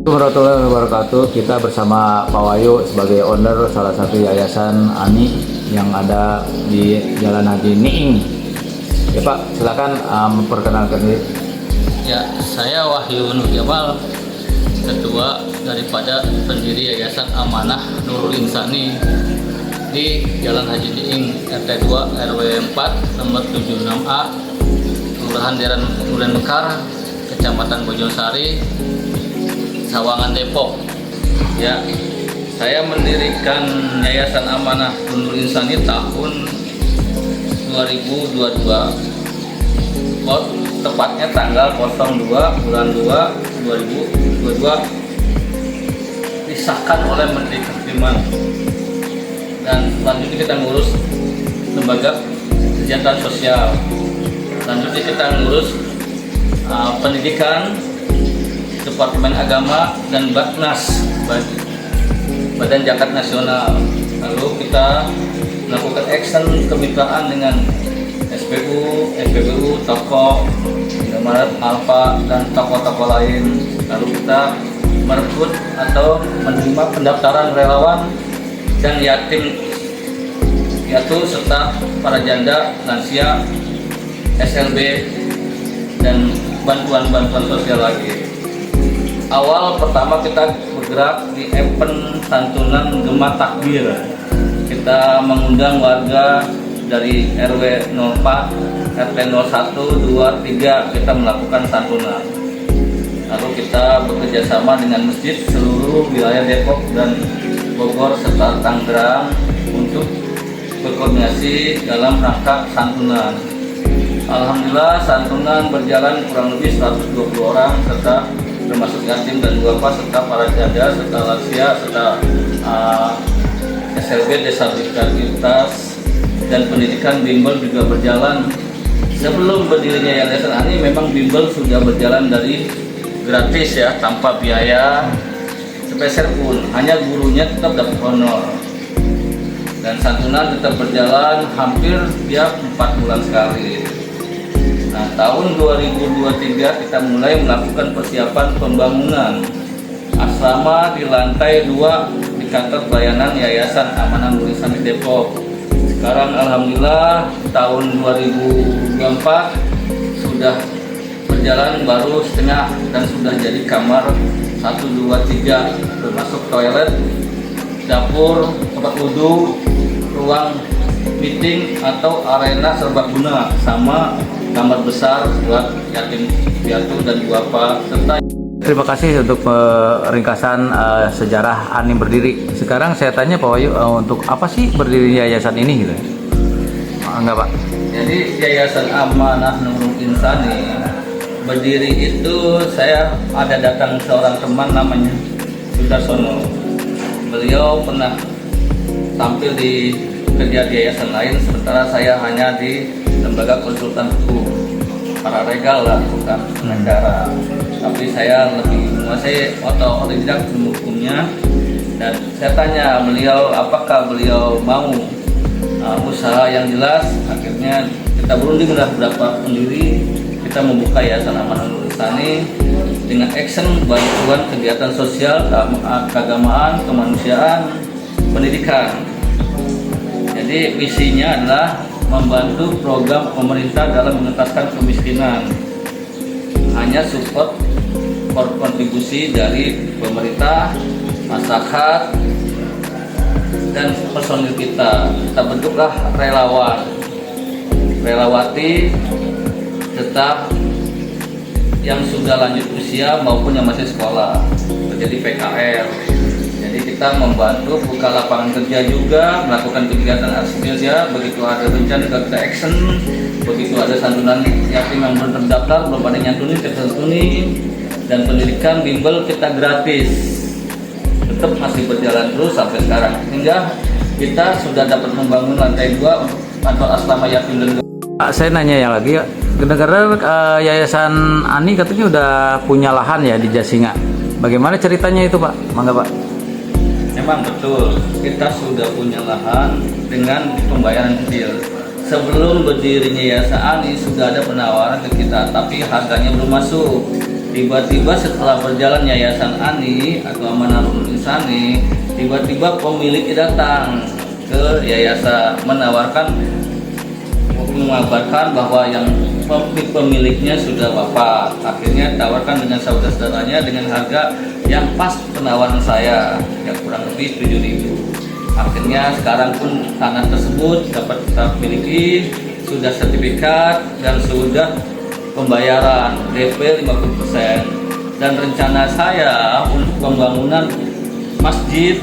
Warahmatullahi wabarakatuh. Kita bersama Pak Wahyu sebagai owner salah satu yayasan ANI yang ada di Jalan Haji Niing. Ya Pak, silakan memperkenalkan diri. Ya, saya Wahyu Nur Jamal, ketua daripada pendiri Yayasan Amanah Nurul Insani di Jalan Haji Niing, RT 2 RW 4 nomor 76A, Kelurahan Duren Mekar, Kecamatan Bojosari, Sawangan, Depok. Ya, saya mendirikan Yayasan Amanah Nurul Insani tahun 2022. Tepatnya tanggal 02 bulan 2 2022 disahkan oleh Menteri Kehakiman, dan selanjutnya kita ngurus lembaga kegiatan sosial, selanjutnya kita ngurus pendidikan, Departemen Agama, dan Batnas, Badan Zakat Nasional. Lalu kita melakukan action kemitraan dengan SPBU, toko, Indomaret, Alfa, dan toko-toko lain. Lalu kita merekrut atau menerima pendaftaran relawan dan yatim piatu serta para janda, lansia, SLB, dan bantuan-bantuan sosial lagi. Awal pertama kita bergerak di event santunan Gema Takbir. Kita mengundang warga dari RW 04, RT 01, 2, 3, kita melakukan santunan. Lalu kita bekerja sama dengan masjid seluruh wilayah Depok dan Bogor serta Tangerang untuk berkoordinasi dalam rangka santunan. Alhamdulillah santunan berjalan kurang lebih 120 orang serta termasuk yatim dan duafa serta para janda serta lansia serta SLB disabilitas dan pendidikan bimbel juga berjalan. Sebelum berdirinya Yayasan ANI memang bimbel sudah berjalan dari gratis ya, tanpa biaya sepeser pun, hanya gurunya tetap dapat honor. Dan santunan tetap berjalan hampir tiap 4 bulan sekali. Nah, tahun 2023 kita mulai melakukan persiapan pembangunan asrama di lantai 2 di kantor pelayanan Yayasan Amanah Nurul Insani Depok. Sekarang alhamdulillah tahun 2024 sudah berjalan baru setengah dan sudah jadi kamar 1, 2, 3 termasuk toilet, dapur, tempat wudhu, ruang meeting atau arena serbaguna, sama kamar besar buat yatim piatu dan duafa serta. Terima kasih untuk ringkasan sejarah ANI berdiri. Sekarang saya tanya Pak Wahyu, untuk apa sih berdiri yayasan ini gitu? Enggak Pak? Jadi Yayasan Amanah Nurul Insani berdiri itu saya ada datang seorang teman namanya Sudarsono. Beliau pernah tampil di kerja di yayasan lain, sementara saya hanya di lembaga konsultan hukum, paralegal lah, bukan pengacara. Tapi saya lebih menguasai atau otodidak ilmu hukumnya, dan saya tanya beliau apakah beliau mau usaha yang jelas. Akhirnya kita berunding beberapa pendiri, kita membuka Yayasan Amanah Nurul Insani dengan action bantuan kegiatan sosial, keagamaan, kemanusiaan, pendidikan. Jadi visinya adalah membantu program pemerintah dalam mengentaskan kemiskinan. Hanya support kontribusi dari pemerintah, masyarakat, dan personil kita. Kita bentuklah relawan, relawati, serta yang sudah lanjut usia maupun yang masih sekolah, menjadi PKL. Jadi kita membantu buka lapangan kerja juga, melakukan kegiatan aksi-aksi. Begitu ada bencana kita action, begitu ada santunan yatim yang belum terdaftar, belum ada nyantuni, kita santuni. Dan pendidikan bimbel kita gratis, tetap masih berjalan terus sampai sekarang, hingga kita sudah dapat membangun lantai 2 untuk kantor asrama yatim dan Pak, saya nanya yang lagi, negara Yayasan ANI katanya udah punya lahan ya di Jasinga. Bagaimana ceritanya itu Pak? Mangga Pak. Memang betul, kita sudah punya lahan dengan pembayaran kecil. Sebelum berdirinya Yayasan ANI sudah ada penawaran ke kita, tapi harganya belum masuk. Tiba-tiba setelah berjalan Yayasan Ani atau Amanah Nurul Insani, tiba-tiba pemilik datang ke yayasan mengabarkan bahwa yang pemiliknya sudah wafat. Akhirnya tawarkan dengan saudara-saudaranya dengan harga yang pas penawaran saya, yang kurang lebih 7.000. Akhirnya sekarang pun tanah tersebut dapat kita miliki, sudah sertifikat dan sudah pembayaran DP 50%. Dan rencana saya untuk pembangunan masjid,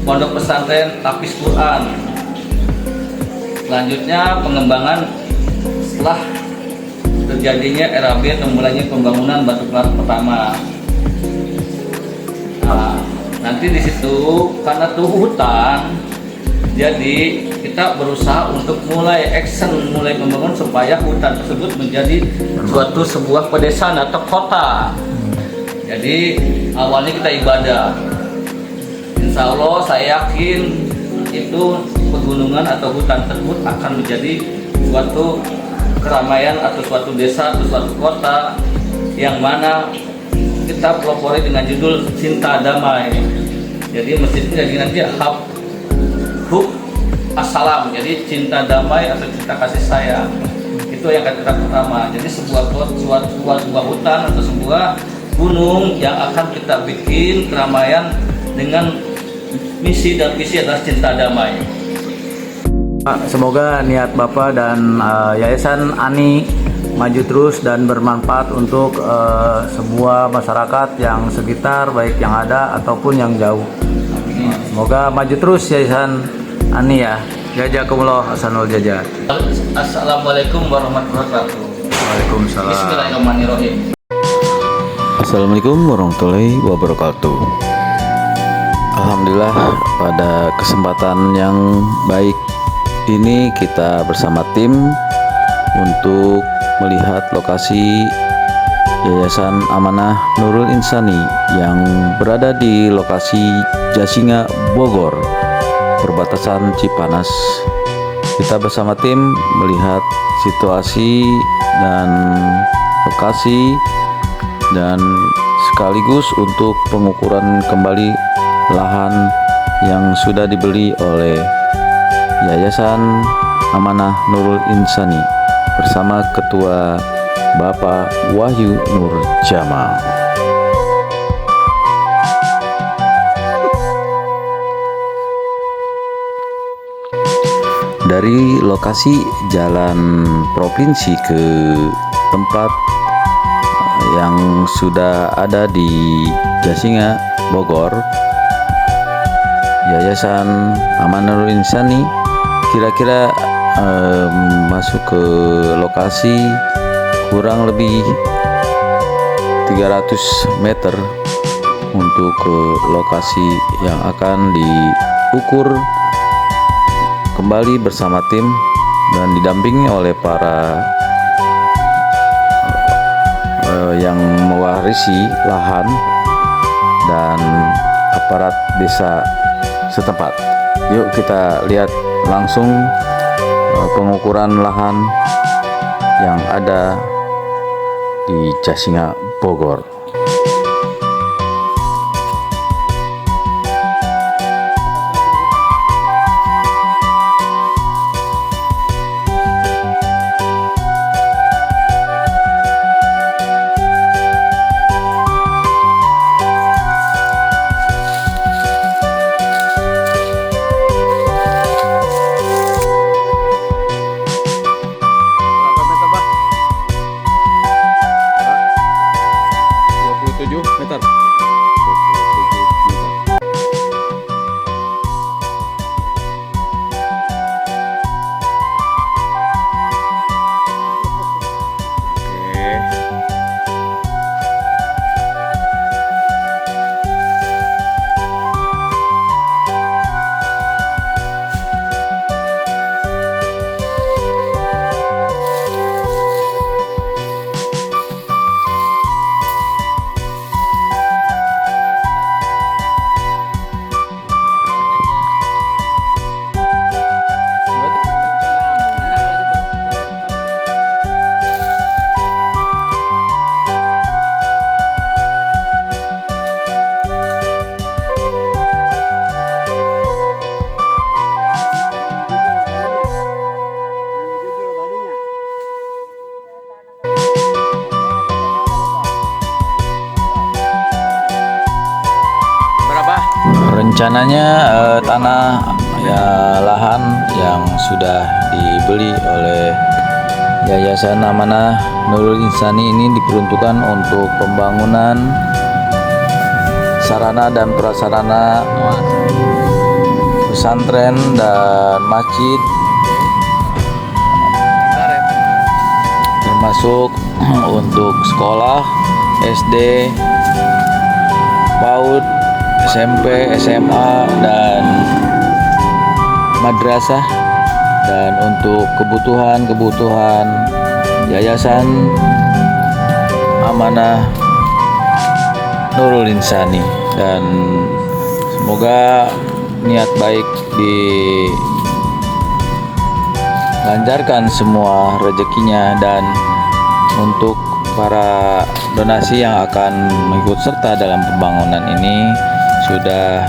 pondok pesantren, tapis Quran. Selanjutnya pengembangan setelah terjadinya RAB atau mulainya pembangunan batu kelar pertama. Nah, nanti di situ karena tuh hutan, jadi kita berusaha untuk mulai membangun supaya hutan tersebut menjadi sebuah pedesaan atau kota. Jadi awalnya kita ibadah. Insya Allah saya yakin itu pegunungan atau hutan tersebut akan menjadi suatu keramaian atau suatu desa atau suatu kota yang mana kita pelopori dengan judul Cinta Damai. Jadi masjidnya jadi nanti hub assalam, jadi cinta damai atau cinta kasih sayang. Itu yang kita pertama. Jadi sebuah hutan atau sebuah gunung yang akan kita bikin keramaian dengan misi dan visi adalah cinta damai. Semoga niat Bapak dan Yayasan Ani maju terus dan bermanfaat untuk semua masyarakat yang sekitar, baik yang ada ataupun yang jauh. Semoga maju terus Yayasan Ani ya. Jazakumullah hasanul jazaa. Assalamualaikum warahmatullahi wabarakatuh. Waalaikumsalam. Bismillahirrahmanirrahim. Assalamualaikum warahmatullahi wabarakatuh. Alhamdulillah, pada kesempatan yang baik ini kita bersama tim untuk melihat lokasi Yayasan Amanah Nurul Insani yang berada di lokasi Jasinga, Bogor, perbatasan Cipanas. Kita bersama tim melihat situasi dan lokasi dan sekaligus untuk pengukuran kembali lahan yang sudah dibeli oleh Yayasan Amanah Nurul Insani bersama Ketua Bapak Wahyu Nur Jamal. Dari lokasi jalan provinsi ke tempat yang sudah ada di Jasinga, Bogor, Yayasan Amanah Nurul Insani kira-kira masuk ke lokasi kurang lebih 300 meter untuk ke lokasi yang akan diukur kembali bersama tim dan didampingi oleh para yang mewarisi lahan dan aparat desa setempat. Yuk kita lihat langsung pengukuran lahan yang ada di Jasinga, Bogor. Rencananya tanah ya lahan yang sudah dibeli oleh Yayasan Amanah Nurul Insani ini diperuntukkan untuk pembangunan sarana dan prasarana pesantren dan masjid, termasuk untuk sekolah SD, PAUD, SMP, SMA, dan madrasah, dan untuk kebutuhan Yayasan Amanah Nurul Insani. Dan semoga niat baik dilancarkan semua rezekinya, dan untuk para donasi yang akan mengikut serta dalam pembangunan ini sudah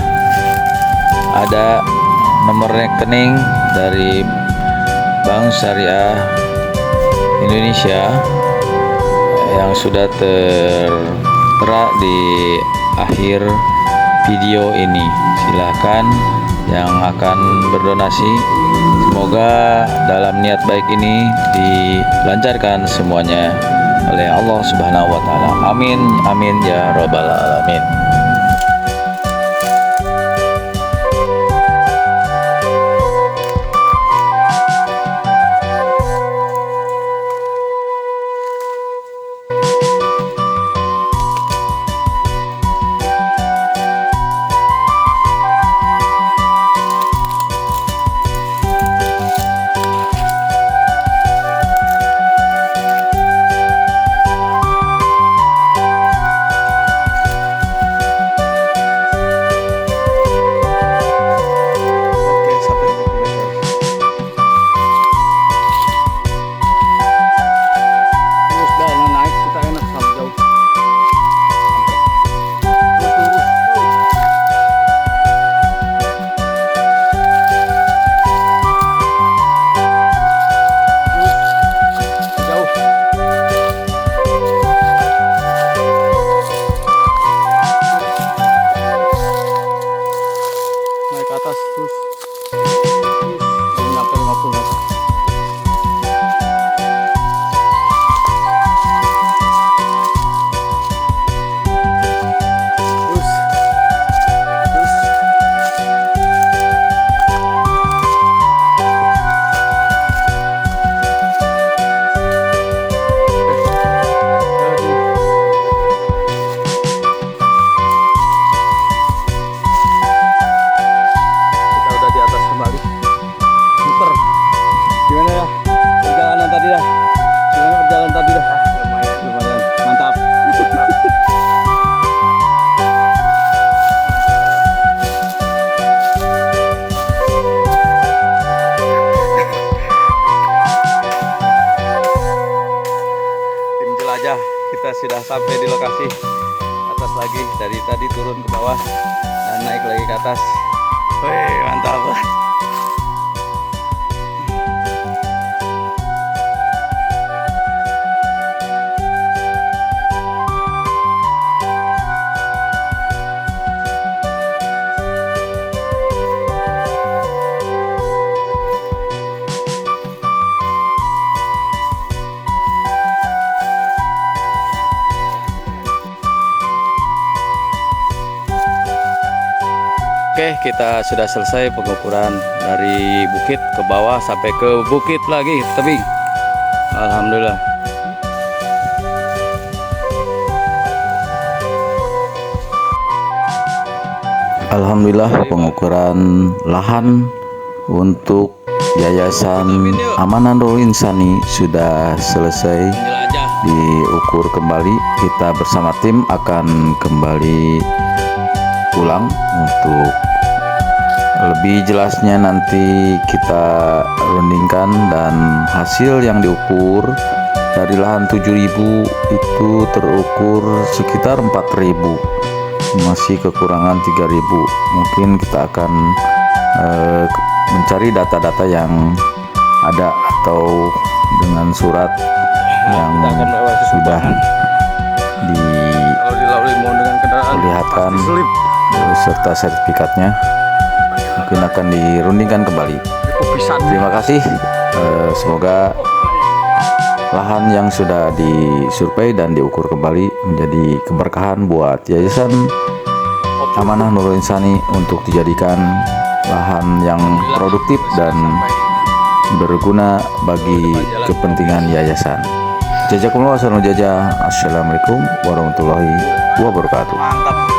ada nomor rekening dari Bank Syariah Indonesia yang sudah tertera di akhir video ini. Silahkan yang akan berdonasi, semoga dalam niat baik ini dilancarkan semuanya oleh Allah Subhanahu wa taala. Amin amin ya rabbal alamin. Kita sudah sampai di lokasi atas lagi, dari tadi turun ke bawah dan naik lagi ke atas. Wih, mantap. Oke, kita sudah selesai pengukuran dari bukit ke bawah sampai ke bukit lagi tebing. Alhamdulillah. Alhamdulillah, pengukuran lahan untuk Yayasan Amanah Nurul Insani sudah selesai diukur kembali. Kita bersama tim akan kembali pulang. Untuk lebih jelasnya nanti kita rundingkan, dan hasil yang diukur dari lahan 7.000 itu terukur sekitar 4.000, masih kekurangan 3.000. Mungkin kita akan mencari data-data yang ada atau dengan surat yang sudah di kalau dilalui mau dengan kendaraan perlihatkan serta sertifikatnya. Mungkin akan dirundingkan kembali. Terima kasih. Semoga lahan yang sudah disurvei dan diukur kembali menjadi keberkahan buat Yayasan Amanah Nurul Insani untuk dijadikan lahan yang produktif dan berguna bagi kepentingan yayasan. Jazakumullah khairan jazaa. Assalamualaikum warahmatullahi wabarakatuh. Mantap.